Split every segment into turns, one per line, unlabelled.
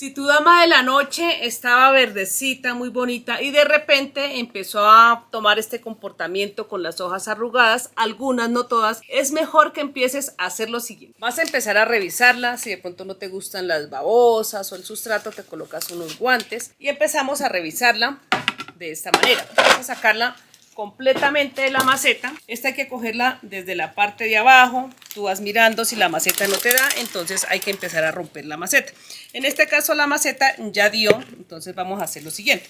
Si tu dama de la noche estaba verdecita, muy bonita, y de repente empezó a tomar este comportamiento con las hojas arrugadas, algunas, no todas, es mejor que empieces a hacer lo siguiente. Vas a empezar a revisarla, si de pronto no te gustan las babosas o el sustrato, te colocas unos guantes y empezamos a revisarla de esta manera. Vamos a sacarla completamente de la maceta. Esta hay que cogerla desde la parte de abajo. Tú vas mirando, si la maceta no te da, entonces hay que empezar a romper la maceta. En este caso la maceta ya dio, entonces vamos a hacer lo siguiente.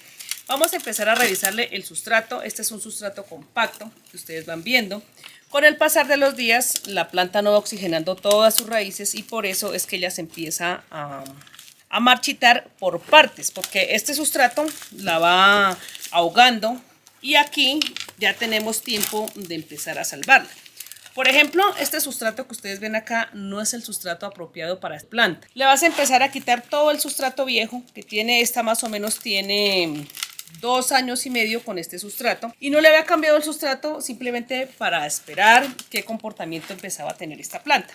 Vamos a empezar a revisarle el sustrato. Este es un sustrato compacto que ustedes van viendo. Con el pasar de los días la planta no va oxigenando todas sus raíces y por eso es que ella se empieza a marchitar por partes, porque este sustrato la va ahogando. Y aquí ya tenemos tiempo de empezar a salvarla. Por ejemplo, este sustrato que ustedes ven acá no es el sustrato apropiado para esta planta. Le vas a empezar a quitar todo el sustrato viejo que tiene. Esta más o menos tiene 2 años y medio con este sustrato. Y no le había cambiado el sustrato simplemente para esperar qué comportamiento empezaba a tener esta planta.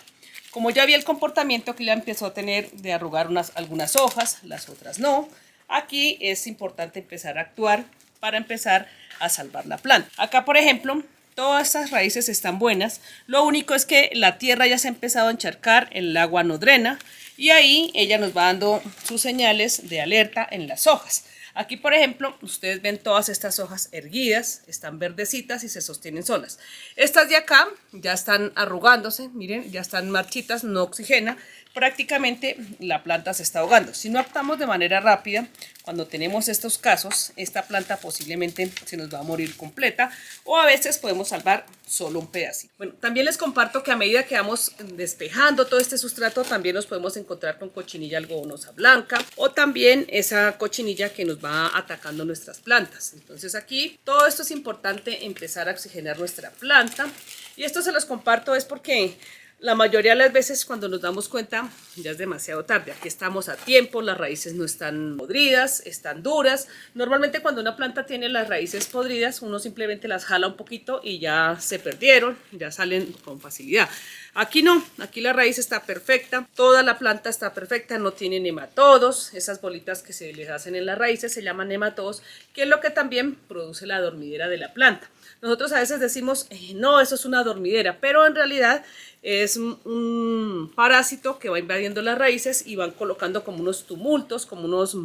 Como ya vi el comportamiento que ya empezó a tener de arrugar algunas hojas, las otras no, aquí es importante empezar a actuar para empezar a salvar la planta. Acá, por ejemplo, todas estas raíces están buenas. Lo único es que la tierra ya se ha empezado a encharcar, el agua no drena y ahí ella nos va dando sus señales de alerta en las hojas. Aquí, por ejemplo, ustedes ven todas estas hojas erguidas, están verdecitas y se sostienen solas. Estas de acá ya están arrugándose, miren, ya están marchitas, no oxigena. Prácticamente la planta se está ahogando. Si no actuamos de manera rápida, cuando tenemos estos casos, esta planta posiblemente se nos va a morir completa o a veces podemos salvar solo un pedacito. Bueno, también les comparto que a medida que vamos despejando todo este sustrato, también nos podemos encontrar con cochinilla algodonosa blanca o también esa cochinilla que nos va atacando nuestras plantas. Entonces aquí todo esto es importante empezar a oxigenar nuestra planta y esto se los comparto es porque la mayoría de las veces cuando nos damos cuenta ya es demasiado tarde. Aquí estamos a tiempo, las raíces no están podridas, están duras. Normalmente cuando una planta tiene las raíces podridas, uno simplemente las jala un poquito y ya se perdieron, ya salen con facilidad. Aquí no, aquí la raíz está perfecta, toda la planta está perfecta, no tiene nematodos. Esas bolitas que se les hacen en las raíces se llaman nematodos, que es lo que también produce la dormidera de la planta. Nosotros a veces decimos, no, eso es una dormidera, pero en realidad es un parásito que va invadiendo las raíces y van colocando como unos tumultos, como unos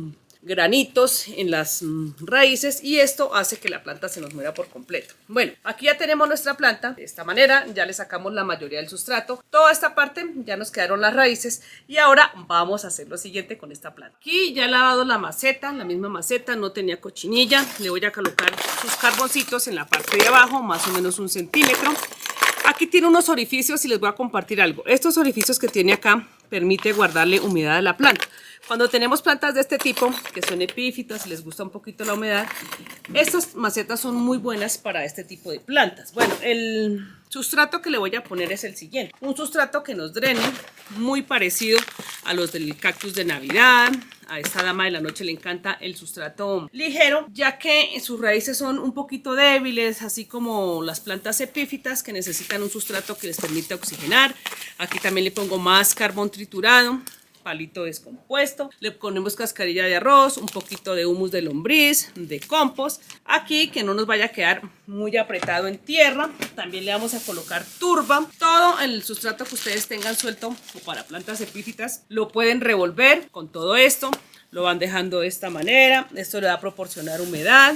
granitos en las raíces y esto hace que la planta se nos muera por completo. Bueno, aquí ya tenemos nuestra planta de esta manera, ya le sacamos la mayoría del sustrato, toda esta parte ya nos quedaron las raíces y ahora vamos a hacer lo siguiente con esta planta. Aquí ya he lavado la maceta, la misma maceta, no tenía cochinilla, le voy a colocar sus carboncitos en la parte de abajo, más o menos 1 centímetro. Aquí tiene unos orificios y les voy a compartir algo. Estos orificios que tiene acá permite guardarle humedad a la planta. Cuando tenemos plantas de este tipo, que son epífitas y les gusta un poquito la humedad, estas macetas son muy buenas para este tipo de plantas. Bueno, el sustrato que le voy a poner es el siguiente. Un sustrato que nos drene, muy parecido a los del cactus de Navidad. A esta dama de la noche le encanta el sustrato ligero, ya que sus raíces son un poquito débiles, así como las plantas epífitas que necesitan un sustrato que les permita oxigenar. Aquí también le pongo más carbón triturado, palito descompuesto, le ponemos cascarilla de arroz, un poquito de humus de lombriz, de compost. Aquí que no nos vaya a quedar muy apretado en tierra, también le vamos a colocar turba. Todo en el sustrato que ustedes tengan suelto o para plantas epífitas lo pueden revolver con todo esto, lo van dejando de esta manera, esto le va a proporcionar humedad.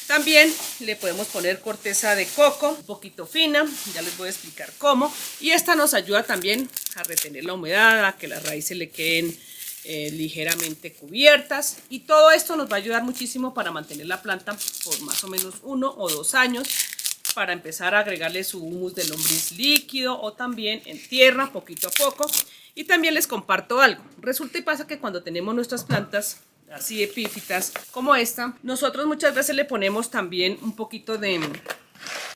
También le podemos poner corteza de coco, un poquito fina, ya les voy a explicar cómo. Y esta nos ayuda también a retener la humedad, a que las raíces le queden ligeramente cubiertas. Y todo esto nos va a ayudar muchísimo para mantener la planta por más o menos 1 o 2 años. Para empezar a agregarle su humus de lombriz líquido o también en tierra, poquito a poco. Y también les comparto algo. Resulta y pasa que cuando tenemos nuestras plantas así epífitas como esta, nosotros muchas veces le ponemos también un poquito de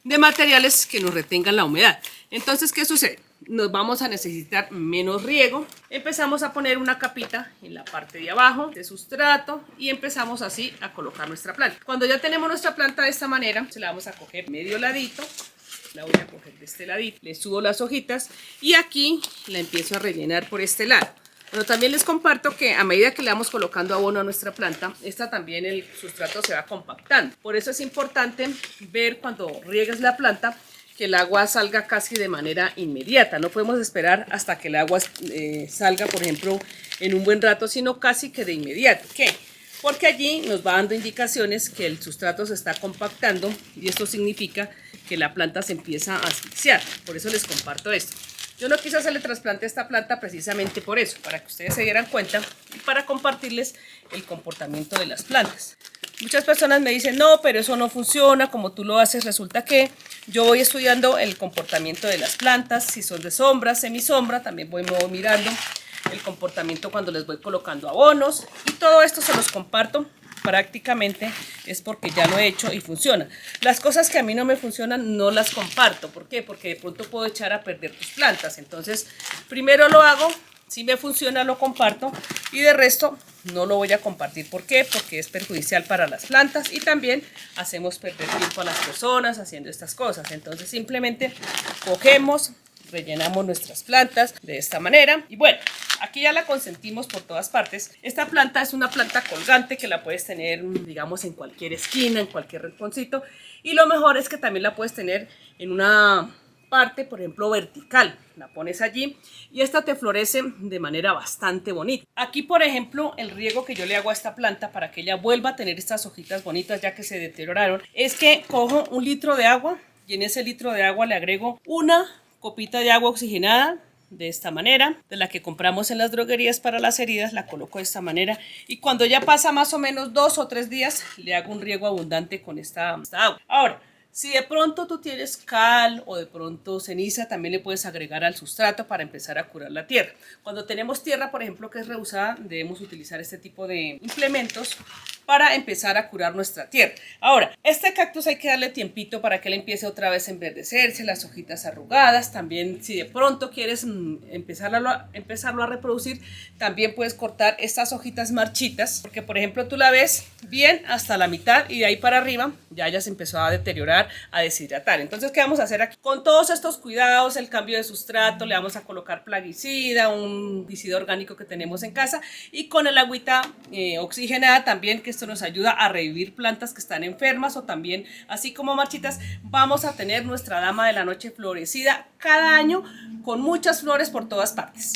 materiales que nos retengan la humedad. Entonces, ¿qué sucede? Nos vamos a necesitar menos riego. Empezamos a poner una capita en la parte de abajo de sustrato y empezamos así a colocar nuestra planta. Cuando ya tenemos nuestra planta de esta manera, se la vamos a coger medio ladito. La voy a coger de este ladito, le subo las hojitas y aquí la empiezo a rellenar por este lado. Bueno, también les comparto que a medida que le vamos colocando abono a nuestra planta, también el sustrato se va compactando. Por eso es importante ver cuando riegues la planta que el agua salga casi de manera inmediata. No podemos esperar hasta que el agua salga, por ejemplo, en un buen rato, sino casi que de inmediato. ¿Qué? Porque allí nos va dando indicaciones que el sustrato se está compactando y esto significa que la planta se empieza a asfixiar. Por eso les comparto esto. Yo no quise hacerle trasplante a esta planta precisamente por eso, para que ustedes se dieran cuenta y para compartirles el comportamiento de las plantas. Muchas personas me dicen, no, pero eso no funciona como tú lo haces. Resulta que yo voy estudiando el comportamiento de las plantas, si son de sombra, semisombra, también voy mirando el comportamiento cuando les voy colocando abonos y todo esto se los comparto. Prácticamente es porque ya lo he hecho y funciona. Las cosas que a mí no me funcionan no las comparto. ¿Por qué? Porque de pronto puedo echar a perder tus plantas. Entonces, primero lo hago, si me funciona lo comparto y de resto no lo voy a compartir. ¿Por qué? Porque es perjudicial para las plantas y también hacemos perder tiempo a las personas haciendo estas cosas. Entonces, simplemente cogemos, rellenamos nuestras plantas de esta manera y bueno, aquí ya la consentimos por todas partes. Esta planta es una planta colgante que la puedes tener, digamos, en cualquier esquina, en cualquier rinconcito. Y lo mejor es que también la puedes tener en una parte, por ejemplo, vertical. La pones allí y esta te florece de manera bastante bonita. Aquí, por ejemplo, el riego que yo le hago a esta planta para que ella vuelva a tener estas hojitas bonitas ya que se deterioraron, es que cojo 1 litro de agua y en ese litro de agua le agrego una copita de agua oxigenada de esta manera, de la que compramos en las droguerías para las heridas, la coloco de esta manera y cuando ya pasa más o menos 2 o 3 días le hago un riego abundante con esta agua. Ahora, si de pronto tú tienes cal o de pronto ceniza, también le puedes agregar al sustrato para empezar a curar la tierra. Cuando tenemos tierra, por ejemplo, que es rehusada, debemos utilizar este tipo de implementos para empezar a curar nuestra tierra. Ahora, este cactus hay que darle tiempito para que él empiece otra vez a enverdecerse, las hojitas arrugadas. También si de pronto quieres empezarlo a reproducir, también puedes cortar estas hojitas marchitas, porque por ejemplo tú la ves bien hasta la mitad y de ahí para arriba ya se empezó a deteriorar, a deshidratar. Entonces, ¿qué vamos a hacer aquí? Con todos estos cuidados, el cambio de sustrato, le vamos a colocar plaguicida, un herbicida orgánico que tenemos en casa y con el agüita oxigenada también, que esto nos ayuda a revivir plantas que están enfermas o también, así como marchitas, vamos a tener nuestra dama de la noche florecida cada año con muchas flores por todas partes.